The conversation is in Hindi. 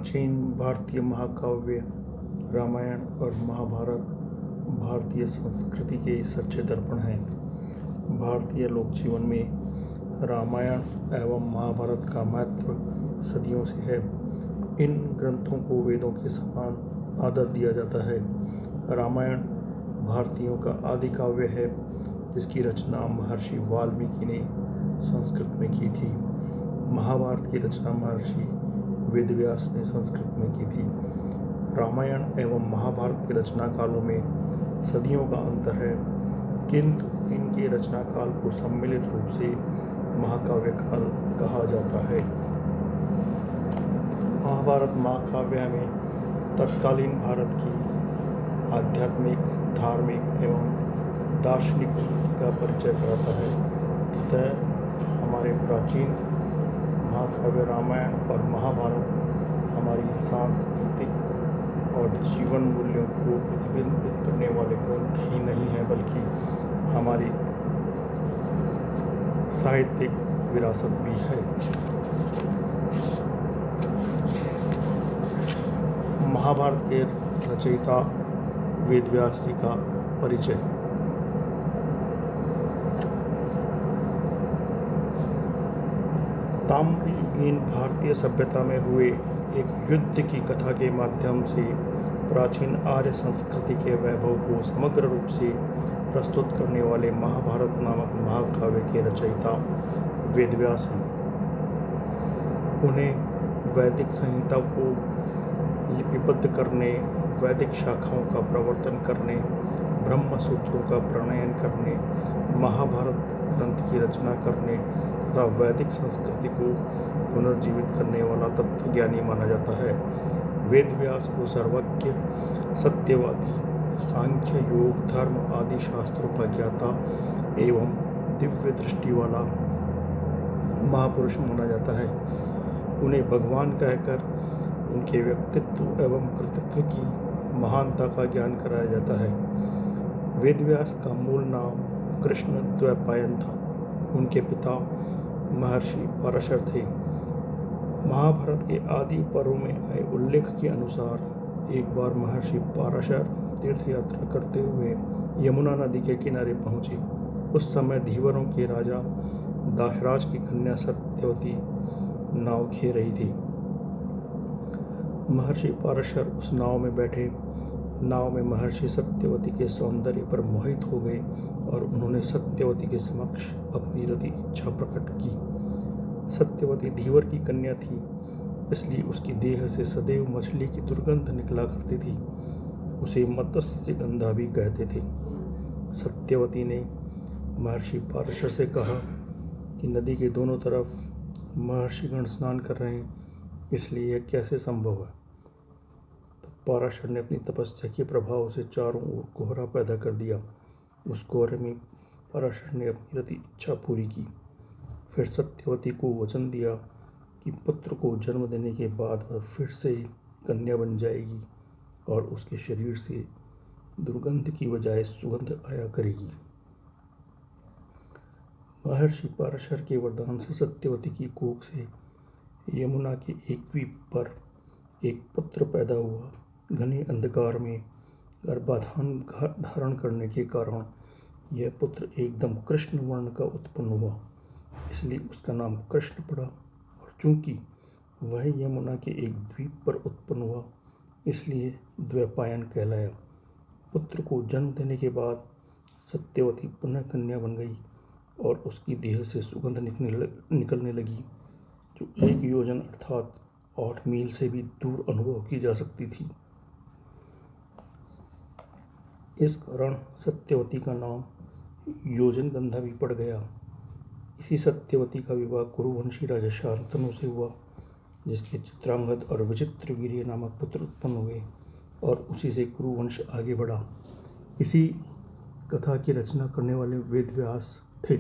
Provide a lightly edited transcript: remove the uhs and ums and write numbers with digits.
प्राचीन भारतीय महाकाव्य रामायण और महाभारत भारतीय संस्कृति के सच्चे दर्पण हैं। भारतीय लोक जीवन में रामायण एवं महाभारत का महत्व सदियों से है। इन ग्रंथों को वेदों के समान आदर दिया जाता है। रामायण भारतीयों का आदि काव्य है, जिसकी रचना महर्षि वाल्मीकि ने संस्कृत में की थी। महाभारत की रचना महर्षि वेदव्यास ने संस्कृत में की थी। रामायण एवं महाभारत के रचना कालों में सदियों का अंतर है, किंतु इनके रचना काल को सम्मिलित रूप से महाकाव्य काल कहा जाता है। महाभारत महाकाव्य में तत्कालीन भारत की आध्यात्मिक, धार्मिक एवं दार्शनिक वृत्ति का परिचय कराता है। तथा हमारे प्राचीन महाकाव्य रामायण और महाभारत हमारी सांस्कृतिक और जीवन मूल्यों को प्रतिबिंबित करने वाले ग्रंथ ही नहीं हैं, बल्कि हमारी साहित्यिक विरासत भी है। महाभारत के रचयिता वेदव्यास जी का परिचय। ताम्रयुगीन भारतीय सभ्यता में हुए एक युद्ध की कथा के माध्यम से प्राचीन आर्य संस्कृति के वैभव को समग्र रूप से प्रस्तुत करने वाले महाभारत नामक महाकाव्य के रचयिता वेदव्यास हैं। उन्हें वैदिक संहिता को लिपिबद्ध करने, वैदिक शाखाओं का प्रवर्तन करने, ब्रह्म सूत्रों का प्रणयन करने, महाभारत ग्रंथ की रचना करने तथा वैदिक संस्कृति को पुनर्जीवित करने वाला तत्वज्ञानी माना जाता है। वेदव्यास को सर्वज्ञ, सत्यवादी, सांख्य, योग, धर्म आदि शास्त्रों का ज्ञाता एवं दिव्य दृष्टि वाला महापुरुष माना जाता है। उन्हें भगवान कहकर उनके व्यक्तित्व एवं कृतित्व की महानता का ज्ञान कराया जाता है। वेदव्यास का मूल नाम कृष्ण द्वैपायन था। उनके पिता महर्षि पराशर थे। महाभारत के आदि पर्व में आए उल्लेख के अनुसार एक बार महर्षि पराशर तीर्थ यात्रा करते हुए यमुना नदी के किनारे पहुंचे। उस समय धीवरों के राजा दाशराज की कन्या सत्यवती नाव खे रही थी। महर्षि पराशर उस नाव में बैठे। नाव में महर्षि सत्यवती के सौंदर्य पर मोहित हो गए और उन्होंने सत्यवती के समक्ष अपनी रति इच्छा प्रकट की। सत्यवती धीवर की कन्या थी, इसलिए उसकी देह से सदैव मछली की दुर्गंध निकला करती थी। उसे मत्स्य गंधा भी कहते थे। सत्यवती ने महर्षि पराशर से कहा कि नदी के दोनों तरफ महर्षिगण स्नान कर रहे हैं, इसलिए यह कैसे संभव है। पराशर ने अपनी तपस्या के प्रभाव से चारों ओर कोहरा पैदा कर दिया। उस कोहरे में पराशर ने अपनी रति इच्छा पूरी की। फिर सत्यवती को वचन दिया कि पुत्र को जन्म देने के बाद वह फिर से कन्या बन जाएगी और उसके शरीर से दुर्गंध की बजाय सुगंध आया करेगी। महर्षि पराशर के वरदान से सत्यवती की कोख से यमुना के एक द्वीप पर एक पुत्र पैदा हुआ। घने अंधकार में गर्भाधान धारण करने के कारण यह पुत्र एकदम कृष्ण वर्ण का उत्पन्न हुआ, इसलिए उसका नाम कृष्ण पड़ा। और चूंकि वह यमुना के एक द्वीप पर उत्पन्न हुआ, इसलिए द्वैपायन कहलाया। पुत्र को जन्म देने के बाद सत्यवती पुनः कन्या बन गई और उसकी देह से सुगंध निकलने लगी, जो 1 योजन अर्थात 8 मील से भी दूर अनुभव की जा सकती थी। इस कारण सत्यवती का नाम योजन गंधा भी पड़ गया। इसी सत्यवती का विवाह कुरुवंशी राजा शांतनु से हुआ, जिसके चित्रांगद और विचित्रवीर्य नामक पुत्र उत्पन्न हुए और उसी से कुरुवंश आगे बढ़ा। इसी कथा की रचना करने वाले वेदव्यास थे।